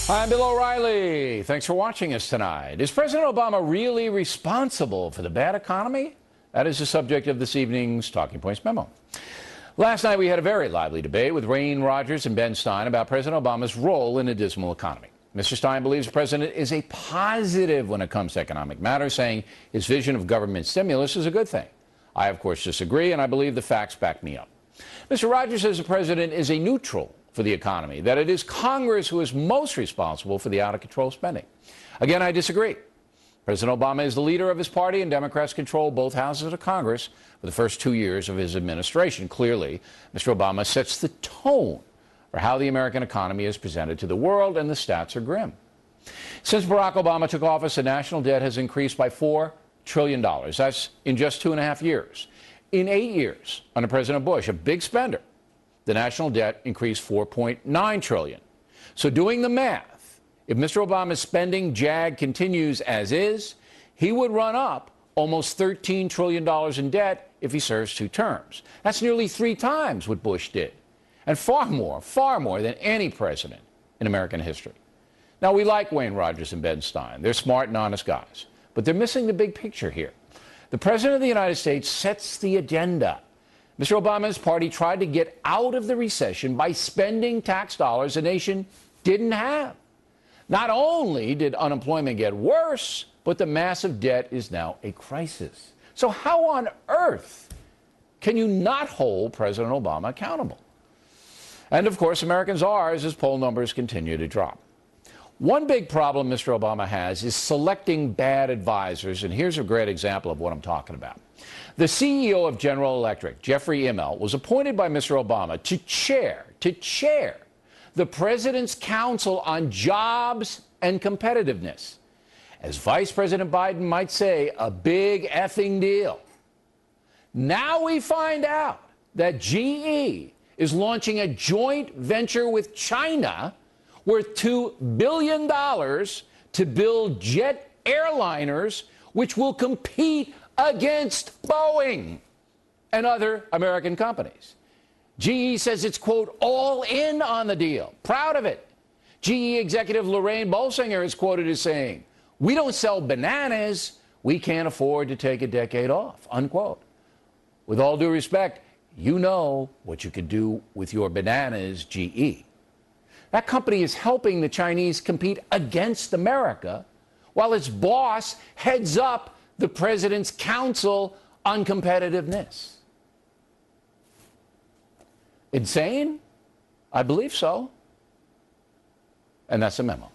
I'm Bill O'Reilly. Thanks for watching us tonight. Is President Obama really responsible for the bad economy? That is the subject of this evening's Talking Points memo. Last night we had a very lively debate with Wayne Rogers and Ben Stein about President Obama's role in a dismal economy. Mr. Stein believes the president is a positive when it comes to economic matters, saying his vision of government stimulus is a good thing. I, of course, disagree, and I believe the facts back me up. Mr. Rogers says the president is a neutral for the economy, that it is Congress who is most responsible for the out-of-control spending. Again, I disagree. President Obama is the leader of his party, and Democrats control both houses of Congress for the first 2 years of his administration. Clearly, Mr. Obama sets the tone for how the American economy is presented to the world, and the stats are grim. Since Barack Obama took office, the national debt has increased by $4 trillion. That's in just 2.5 years. In 8 years, under President Bush, a big spender, the national debt increased $4.9 trillion. So doing the math, if Mr. Obama's spending jag continues as is, he would run up almost $13 trillion in debt if he serves 2 terms. That's nearly 3 times what Bush did, and far more than any president in American history. Now, we like Wayne Rogers and Ben Stein. They're smart and honest guys, but they're missing the big picture here. The President of the United States sets the agenda. Mr. Obama's party tried to get out of the recession by spending tax dollars the nation didn't have. Not only did unemployment get worse, but the massive debt is now a crisis. So how on earth can you not hold President Obama accountable? And of course, Americans are, as his poll numbers continue to drop. One big problem Mr. Obama has is selecting bad advisors, and here's a great example of what I'm talking about. The CEO of General Electric, Jeffrey Immelt, was appointed by Mr. Obama to chair the President's Council on Jobs and Competitiveness. As Vice President Biden might say, a big effing deal. Now we find out that GE is launching a joint venture with China worth $2 billion to build jet airliners which will compete against Boeing and other American companies. GE says it's, quote, all in on the deal. Proud of it. GE executive Lorraine Bolsinger is quoted as saying, "We don't sell bananas. We can't afford to take a decade off," unquote. With all due respect, you know what you could do with your bananas, GE. That company is helping the Chinese compete against America while its boss heads up the President's Council on Competitiveness. Insane? I believe so. And that's a memo.